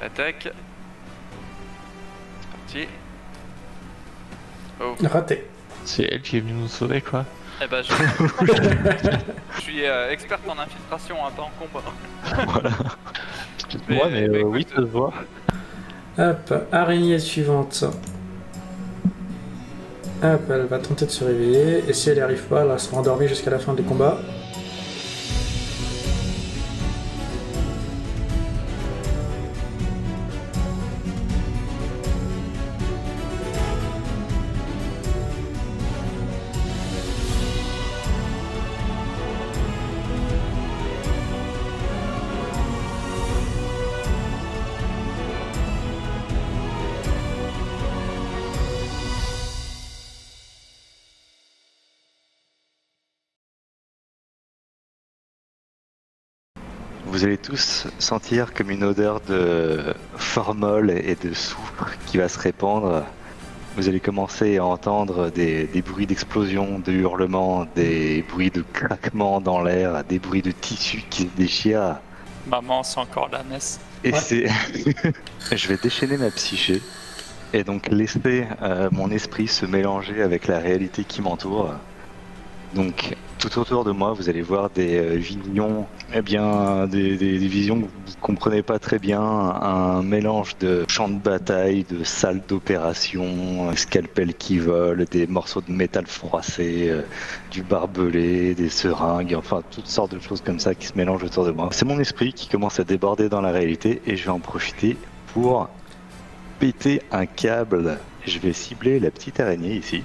Attaque. C'est parti. Oh. Raté. C'est elle qui est venue nous sauver, quoi. Eh ben, je suis experte en infiltration, hein, pas en combat. Voilà. Moi, mais écoute, oui, ça se voit. Hop, araignée suivante. Hop, elle va tenter de se réveiller. Et si elle n'y arrive pas, elle sera endormie jusqu'à la fin des combats. Vous allez tous sentir comme une odeur de formol et de soufre qui va se répandre. Vous allez commencer à entendre des bruits d'explosion, de hurlements, des bruits de craquements dans l'air, des bruits de tissus qui se déchirent. Maman, c'est encore la messe. Et Ouais. c'est... Je vais déchaîner ma psyché et donc laisser mon esprit se mélanger avec la réalité qui m'entoure. Donc tout autour de moi, vous allez voir des visions, eh bien des visions que vous ne comprenez pas très bien, un mélange de champs de bataille, de salles d'opération, scalpels qui volent, des morceaux de métal froissé, du barbelé, des seringues, enfin toutes sortes de choses comme ça qui se mélangent autour de moi. C'est mon esprit qui commence à déborder dans la réalité et je vais en profiter pour péter un câble. Je vais cibler la petite araignée ici,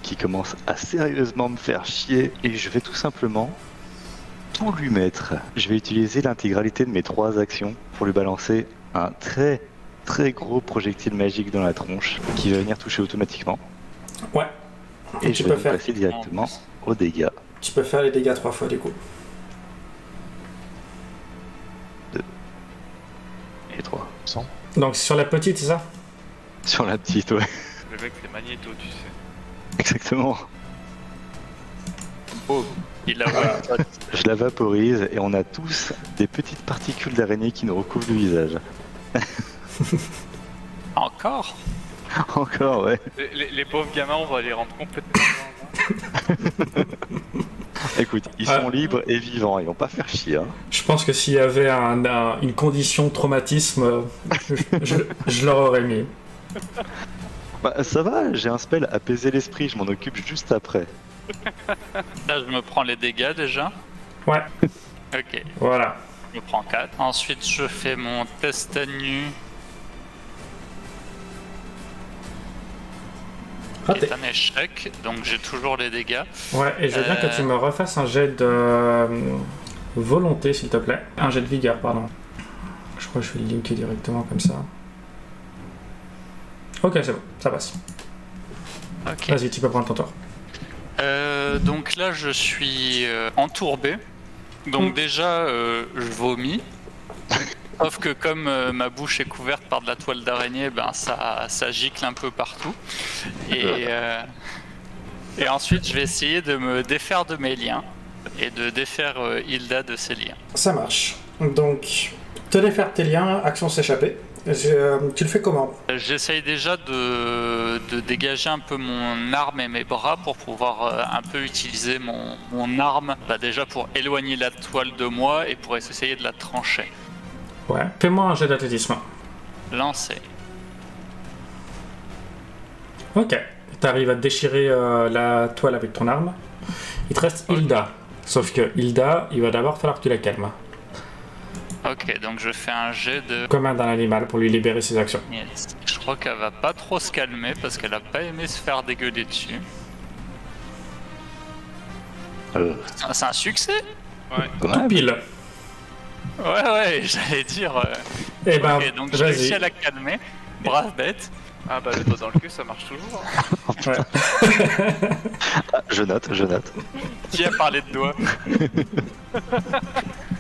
qui commence à sérieusement me faire chier, et je vais tout simplement tout lui mettre. Je vais utiliser l'intégralité de mes 3 actions pour lui balancer un très gros projectile magique dans la tronche qui va venir toucher automatiquement. Ouais. Et tu je peux vais faire. passer directement aux dégâts. Tu peux faire les dégâts 3 fois du coup. Et 3. Donc sur la petite, c'est ça? Sur la petite, ouais. Le mec, c'est magnéto, tu sais. Exactement. Oh, il a Je la vaporise et on a tous des petites particules d'araignée qui nous recouvrent le visage. Encore. Encore, ouais. Les pauvres gamins, on va les rendre complètement dingues, hein. Écoute, ils sont libres et vivants, ils vont pas faire chier. Hein. Je pense que s'il y avait une condition traumatisme, je leur aurais mis. Bah, ça va, j'ai un spell apaiser l'esprit, je m'en occupe juste après. Là, je me prends les dégâts déjà. Ouais, Ok, voilà. je me prends 4. Ensuite, je fais mon test à nu. Raté. C'est un échec, donc j'ai toujours les dégâts. Ouais, et je veux bien que tu me refasses un jet de volonté, s'il te plaît. Un jet de vigueur, pardon. Je crois que je vais le linker directement comme ça. Ok, c'est bon, ça passe. Ok. Vas-y, tu peux prendre ton tour. Donc là, je suis entourbé. Donc déjà, je vomis. Sauf que comme ma bouche est couverte par de la toile d'araignée, ben ça gicle un peu partout. Et ensuite, je vais essayer de me défaire de mes liens et de défaire Hilda de ses liens. Ça marche. Donc, te défaire tes liens, action s'échapper. Tu le fais comment? J'essaye déjà de dégager un peu mon arme et mes bras pour pouvoir un peu utiliser mon arme, bah déjà pour éloigner la toile de moi et pour essayer de la trancher. Ouais. Fais-moi un jet d'athlétisme. Lancer. Ok. T'arrives à déchirer la toile avec ton arme. Il te reste Hilda. Sauf que Hilda, il va d'abord falloir que tu la calmes. Ok, donc je fais un jet de... Comme un animal pour lui libérer ses actions. Yes. Je crois qu'elle va pas trop se calmer parce qu'elle a pas aimé se faire dégueuler dessus. C'est un succès. Ouais. Tout pile. Ouais, j'allais dire... Eh ben, ok, donc j'ai vas-y. réussi à la calmer. Brave bête. Ah bah le doigt dans le cul, ça marche toujours. Ouais. Ah, je note. Qui a parlé de doigts?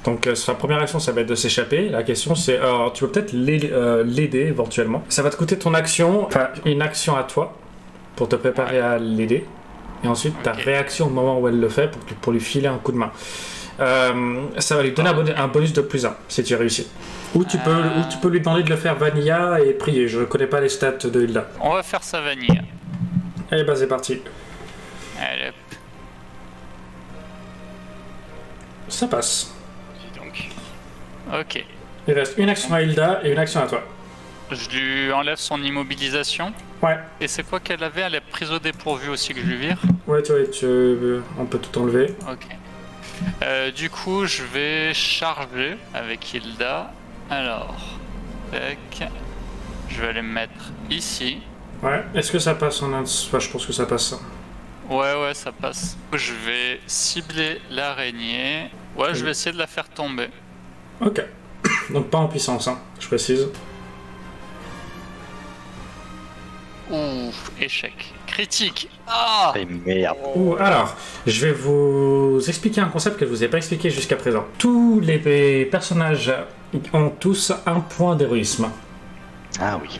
Donc sa première action, ça va être de s'échapper. La question c'est, alors tu peux peut-être l'aider éventuellement. Ça va te coûter ton action, enfin une action à toi, pour te préparer à l'aider. Et ensuite ta réaction au moment où elle le fait pour lui filer un coup de main. Ça va lui donner un bonus de +1 si tu réussis. Ou tu peux lui demander de le faire vanilla et prier. Je ne connais pas les stats de Hilda. On va faire ça vanille. Eh ben c'est parti. Allez, hop. Ça passe. Dis donc. Ok. Il reste une action à Hilda et une action à toi. Je lui enlève son immobilisation. Ouais. Et c'est quoi qu'elle avait? Elle est prise au dépourvu aussi que je lui vire. Ouais, on peut tout enlever. Ok. Du coup, je vais charger avec Hilda. Alors, tac. Je vais aller me mettre ici. Ouais. Est-ce que ça passe en un... Enfin, je pense que ça passe. Ouais, ça passe. Je vais cibler l'araignée. Ouais, je vais essayer de la faire tomber. Ok. Donc pas en puissance, hein, je précise. Ouf, échec. Critique. Ah! Et merde. Ouh, alors, je vais vous expliquer un concept que je vous ai pas expliqué jusqu'à présent. Tous les personnages ont tous un point d'héroïsme. Ah oui.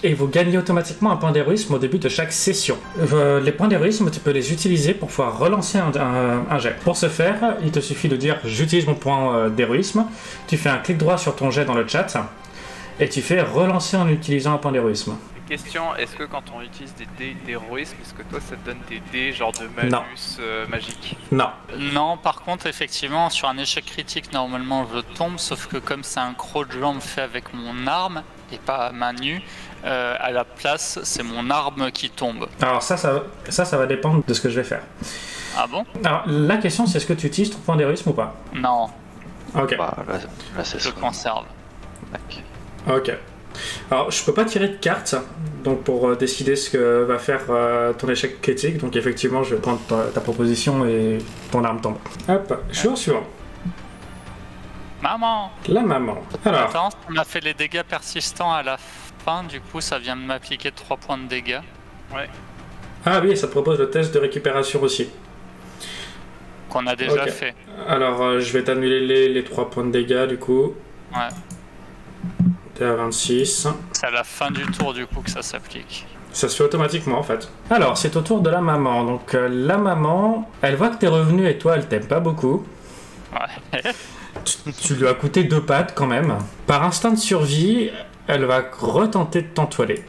Et vous gagnez automatiquement un point d'héroïsme au début de chaque session. Les points d'héroïsme, tu peux les utiliser pour pouvoir relancer un jet. Pour ce faire, il te suffit de dire j'utilise mon point d'héroïsme. Tu fais un clic droit sur ton jet dans le chat et tu fais relancer en utilisant un point d'héroïsme. Question, est-ce que quand on utilise des dés d'héroïsme, est-ce que toi ça te donne des dés genre de malus magique? Non. Non, par contre, effectivement, sur un échec critique, normalement je tombe, sauf que comme c'est un croc de jambe fait avec mon arme, et pas à main nue, à la place, c'est mon arme qui tombe. Alors ça va dépendre de ce que je vais faire. Ah bon? Alors la question c'est est-ce que tu utilises ton point d'héroïsme ou pas? Non, Ok. Bah, là c'est je ça. conserve. Ok. Alors je peux pas tirer de carte donc pour décider ce que va faire ton échec critique, donc effectivement je vais prendre ta proposition et ton arme tombe. Hop, je suis au suivant. Maman! La maman. Alors, Attends, on m'a fait les dégâts persistants à la fin, du coup ça vient de m'appliquer 3 points de dégâts. Ouais. ah oui, ça te propose le test de récupération aussi. Qu'on a déjà Ok. fait. Alors je vais t'annuler les 3 points de dégâts du coup. Ouais. T'es à 26. C'est à la fin du tour du coup que ça s'applique. Ça se fait automatiquement en fait. Alors c'est au tour de la maman. Donc la maman, elle voit que t'es revenu et toi elle t'aime pas beaucoup. Ouais. Tu lui as coûté 2 pattes quand même. Par instinct de survie, elle va retenter de t'entoiler.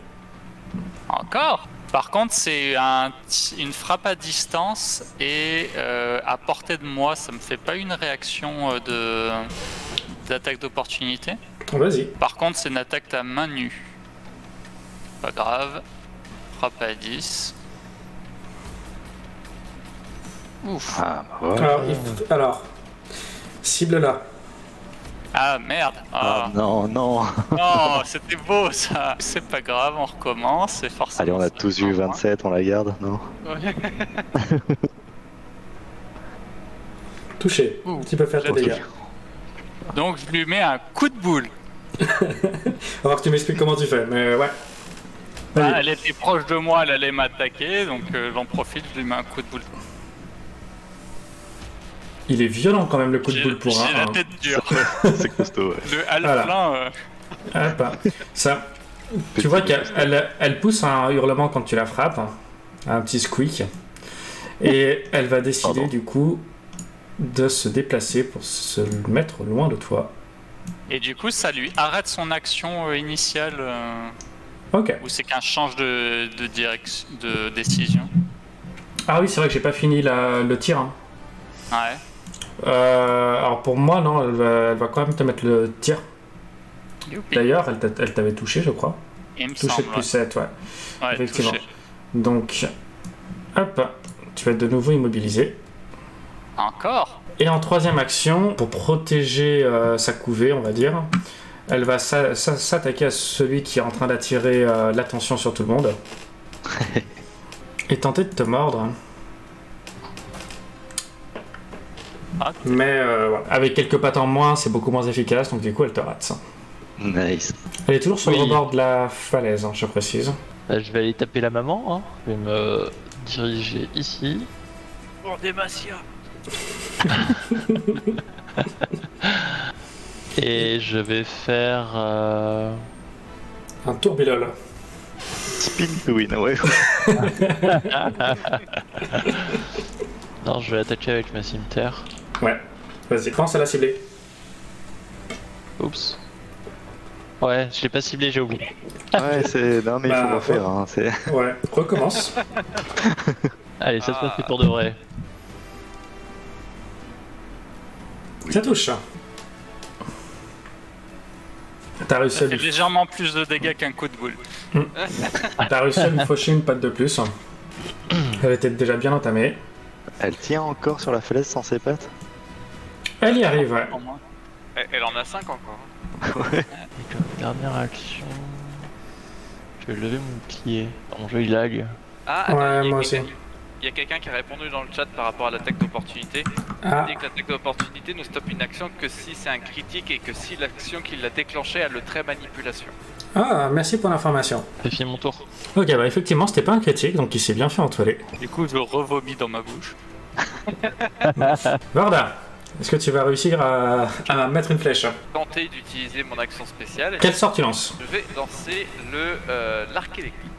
Encore? Par contre, c'est une frappe à distance et à portée de moi, ça me fait pas une réaction d'attaque d'opportunité. Vas-y. Par contre, c'est une attaque à main nue. Pas grave. Frappe à 10. Ouf. Ah bah ouais. Alors, cible là. Ah merde. Ah Ah. non, non. Non, c'était beau ça. C'est pas grave, on recommence. C'est forcément. Allez, on a ça tous qui eu envoie. 27, on la garde, non? Touché. Ouh, Tu peux faire tes j'ai dégâts. Donc je lui mets un coup de boule. Alors que tu m'expliques comment tu fais, mais ouais. Vas-y. Ah, elle était proche de moi, elle allait m'attaquer, donc j'en profite, je lui mets un coup de boule. Il est violent quand même le coup de J'ai boule pour j'ai un. la tête dure. C'est costaud, ouais. Le halflin, Hop. Ça. Tu vois qu'elle pousse un hurlement quand tu la frappes, un petit squeak, et elle va décider Pardon. du coup de se déplacer pour se mettre loin de toi. et du coup ça lui arrête son action initiale, Ok. ou c'est qu'un change de direction, de décision. Ah oui, c'est vrai que j'ai pas fini le tir. Hein. Ouais. Alors pour moi, non, elle va quand même te mettre le tir. Youpi. D'ailleurs, elle t'avait touché, je crois. Il me Touché semble. de plus 7, ouais. Ouais, effectivement. touché. Donc, hop, tu vas être de nouveau immobilisé. Encore. Et en troisième action, pour protéger sa couvée, on va dire, elle va s'attaquer à celui qui est en train d'attirer l'attention sur tout le monde. Et tenter de te mordre. Ah, Mais voilà. Avec quelques pattes en moins, c'est beaucoup moins efficace, donc du coup, elle te rate. Nice. Elle est toujours sur le Oui. rebord de la falaise, hein, je précise. Bah, je vais aller taper la maman, hein. Je vais me diriger ici. Pour des Massia. Et je vais faire... Un tourbillol. Spin to win, ouais. Non, je vais attaquer avec ma cimetière. Ouais. Vas-y, pense à la cibler. Oups. Ouais, je l'ai pas ciblé, j'ai oublié. Ouais, c'est. Non, mais il faut Bah, refaire. Hein, c'est... Ouais, recommence. Allez, ça se passe pour de vrai. Ça touche. T'as réussi, Ça à fait lui... légèrement plus de dégâts qu'un coup de boule. T'as réussi à lui faucher une patte de plus. Elle était déjà bien entamée. Elle tient encore sur la falaise sans ses pattes. Elle y arrive, ouais. Au moins. Elle en a 5 encore. Ouais. Et comme dernière action, je vais lever mon pied. Mon jeu il lag. Ah, Ouais, attends, moi aussi. Il y a quelqu'un qui a répondu dans le chat par rapport à l'attaque d'opportunité. Ah, Il dit que l'attaque d'opportunité ne stoppe une action que si c'est un critique et que si l'action qui l'a déclenchée a le trait manipulation. ah, merci pour l'information. J'ai fini mon tour. Ok, bah effectivement, c'était pas un critique, donc il s'est bien fait entoiler. Du coup, je revomis dans ma bouche. Varda, est-ce que tu vas réussir à mettre une flèche? Tenter d'utiliser mon action spéciale. Quel sort tu lances? Je vais lancer l'arc électrique.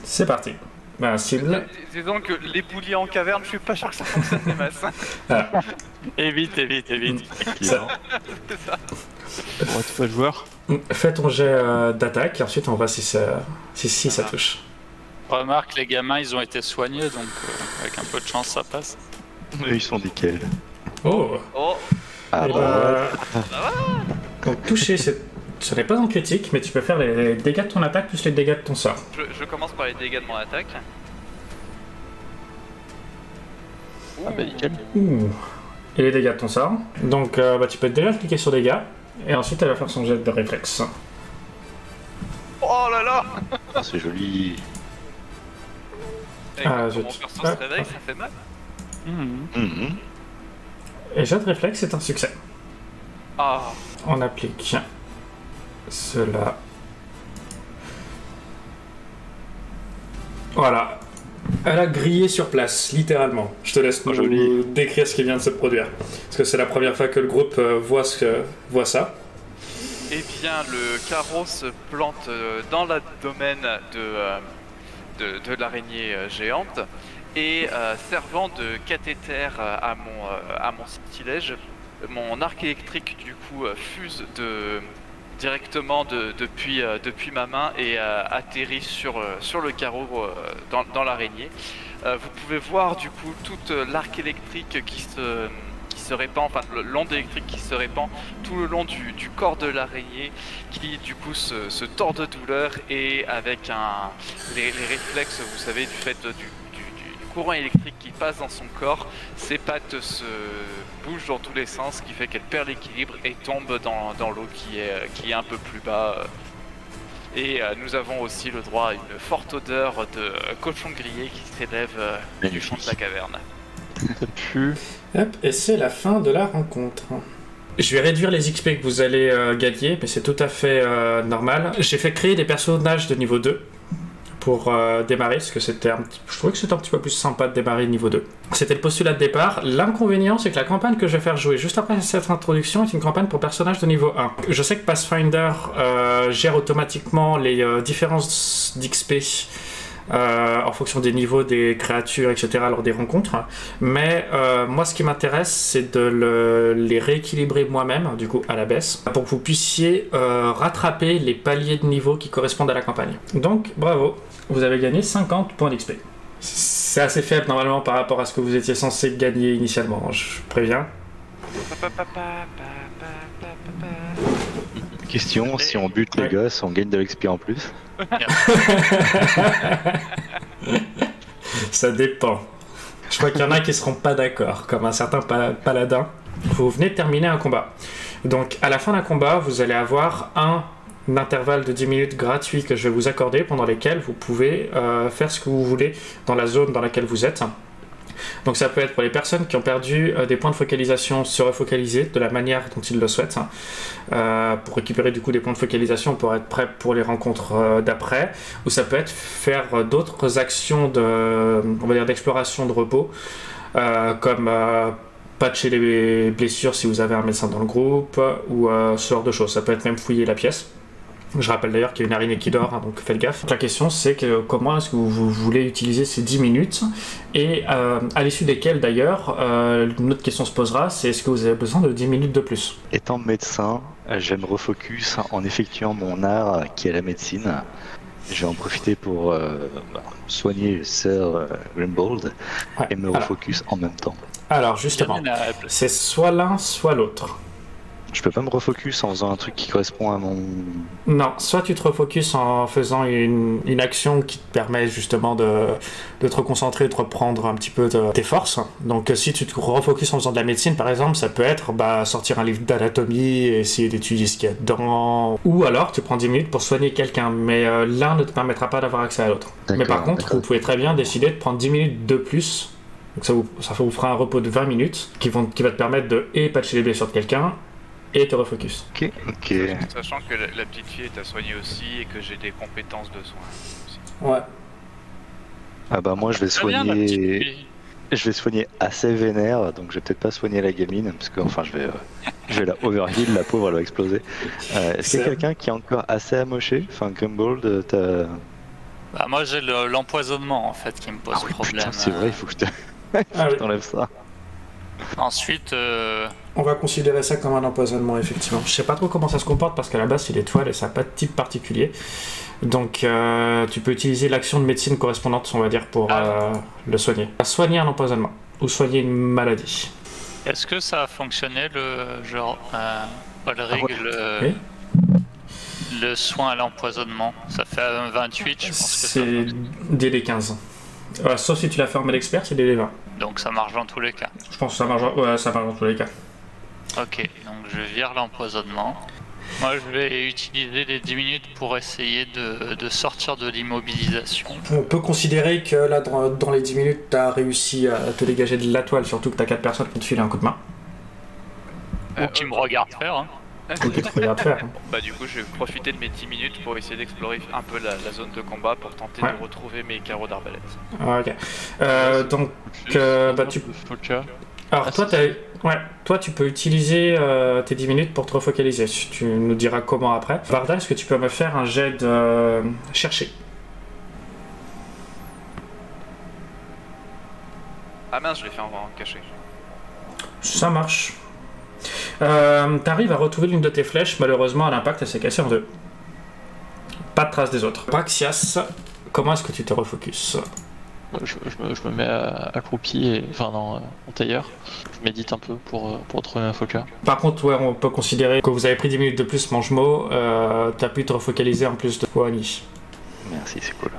C'est parti. Bah, cible. Disons que les bouliers en caverne, je suis pas sûr que ça fonctionne des masses. Évite, évite, évite. Ça- C'est ça. Pour être pas joueur. Fais ton jet d'attaque et ensuite on voit si ça touche. Remarque, les gamins, ils ont été soignés, donc avec un peu de chance, ça passe. Mais ils sont nickel. Oh, Oh, Ah et bah, bah, donc toucher, ce n'est pas un critique, mais tu peux faire les dégâts de ton attaque plus les dégâts de ton sort. je commence par les dégâts de mon attaque. Ah bah nickel. Ouh. Et les dégâts de ton sort. Donc bah, tu peux déjà cliquer sur dégâts et ensuite elle va faire son jet de réflexe. Oh là là. ah, c'est joli. Et Ah, quand zut. mon perso Ah. se réveille, ça fait mal. Mhm. Et jet de réflexe c'est un succès. Ah, On applique cela. Voilà. Elle a grillé sur place, littéralement. Je te laisse nous joli. décrire ce qui vient de se produire. Parce que c'est la première fois que le groupe voit ça. eh bien, le carreau se plante dans le domaine de l'araignée géante et servant de cathéter à mon sortilège, mon arc électrique du coup fuse directement depuis ma main et atterrit sur le carreau dans l'araignée. Vous pouvez voir du coup toute l'arc électrique qui se répand, enfin l'onde électrique qui se répand tout le long du corps de l'araignée qui du coup se tord de douleur et avec les réflexes, vous savez, du fait du courant électrique qui passe dans son corps, ses pattes se bougent dans tous les sens, ce qui fait qu'elle perd l'équilibre et tombe dans l'eau qui est un peu plus bas. Et nous avons aussi le droit à une forte odeur de cochon grillé qui s'élève du fond de la caverne. Ça pue. Hop, et c'est la fin de la rencontre. Je vais réduire les XP que vous allez gagner, mais c'est tout à fait normal. J'ai fait créer des personnages de niveau 2 pour démarrer, parce que je trouvais que c'était un petit peu plus sympa de démarrer niveau 2. C'était le postulat de départ. L'inconvénient, c'est que la campagne que je vais faire jouer juste après cette introduction est une campagne pour personnages de niveau 1. Je sais que Pathfinder gère automatiquement les différences d'XP en fonction des niveaux des créatures, etc. lors des rencontres. Mais moi, ce qui m'intéresse, c'est de les rééquilibrer moi-même, du coup, à la baisse, pour que vous puissiez rattraper les paliers de niveau qui correspondent à la campagne. Donc, bravo, vous avez gagné 50 points d'XP. C'est assez faible, normalement, par rapport à ce que vous étiez censé gagner initialement, je préviens. Question, si on bute les Ouais. gosses, on gagne de l'XP en plus. Ça dépend. Je crois qu'il y en a qui seront pas d'accord, comme un certain paladin. Vous venez de terminer un combat. Donc à la fin d'un combat, vous allez avoir un intervalle de 10 minutes gratuit que je vais vous accorder, pendant lesquels vous pouvez faire ce que vous voulez dans la zone dans laquelle vous êtes. Donc ça peut être pour les personnes qui ont perdu des points de focalisation, se refocaliser de la manière dont ils le souhaitent, pour récupérer du coup des points de focalisation pour être prêt pour les rencontres d'après, ou ça peut être faire d'autres actions on va dire d'exploration de repos, comme patcher les blessures si vous avez un médecin dans le groupe, ou ce genre de choses. Ça peut être même fouiller la pièce. Je rappelle d'ailleurs qu'il y a une araignée qui dort, hein, donc faites gaffe. La question c'est que comment est-ce que vous voulez utiliser ces 10 minutes et à l'issue desquelles d'ailleurs, une autre question se posera, c'est est-ce que vous avez besoin de 10 minutes de plus? Étant médecin, je vais me refocus en effectuant mon art qui est la médecine. Je vais en profiter pour soigner Sir Grimbold et me refocus en même temps. Alors justement, c'est soit l'un, soit l'autre. Je peux pas me refocus en faisant un truc qui correspond à mon... Non, soit tu te refocuses en faisant une action qui te permet justement de te reconcentrer, de reprendre un petit peu tes forces. Donc si tu te refocuses en faisant de la médecine par exemple, ça peut être sortir un livre d'anatomie, essayer d'étudier ce qu'il y a dedans. Ou alors tu prends 10 minutes pour soigner quelqu'un, mais l'un ne te permettra pas d'avoir accès à l'autre. Mais par contre, vous pouvez très bien décider de prendre 10 minutes de plus. Donc ça vous fera un repos de 20 minutes qui va te permettre de patcher les blessures de quelqu'un et te refocus. Ok. Sachant que la petite fille est à soigner aussi et que j'ai des compétences de soins aussi. Ouais. Ah bah moi je vais soigner... Je vais soigner assez vénère, donc je vais peut-être pas soigner la gamine, parce que enfin je vais la overheal, la pauvre elle va exploser. Est-ce qu'il y a quelqu'un qui est encore assez amoché? Enfin Grimbold, t'as... Bah moi j'ai l'empoisonnement en fait qui me pose problème. Putain, c'est vrai, il faut que je t'enlève ça. Ensuite, on va considérer ça comme un empoisonnement, effectivement. Je sais pas trop comment ça se comporte parce qu'à la base c'est l'étoile et ça n'a pas de type particulier. Donc tu peux utiliser l'action de médecine correspondante, on va dire, pour le soigner. Soigner un empoisonnement ou soigner une maladie. Est-ce que ça a fonctionné le genre Ulrich, Oui. le soin à l'empoisonnement? Ça fait un 28, je pense que c'est DD 15. Sauf si tu l'as fait en mode expert, c'est DD 20. Donc ça marche dans tous les cas. Je pense que ça marche dans tous les cas. Ok, donc je vire l'empoisonnement. Moi je vais utiliser les 10 minutes pour essayer de sortir de l'immobilisation. On peut considérer que là, dans les 10 minutes, tu as réussi à te dégager de la toile, surtout que tu as 4 personnes pour te filer un coup de main. Ou qui me regardent faire. Hein. Ou qui te regardent faire. Hein. Bah du coup je vais profiter de mes 10 minutes pour essayer d'explorer un peu la zone de combat pour tenter de retrouver mes carreaux d'arbalète. Ok. Donc tu... Alors toi tu peux utiliser tes 10 minutes pour te refocaliser. Tu nous diras comment après. Varda, est-ce que tu peux me faire un jet de chercher? Ah mince, je l'ai fait en caché. Ça marche. T'arrives à retrouver l'une de tes flèches, malheureusement à l'impact elle s'est cassée en deux. Pas de trace des autres. Praxias, comment est-ce que tu te refocuses? Je me mets accroupi, en tailleur. Je médite un peu pour trouver un focus. Par contre, on peut considérer que vous avez pris 10 minutes de plus, mange-mot. T'as pu te refocaliser en plus de Wani. Merci, c'est cool.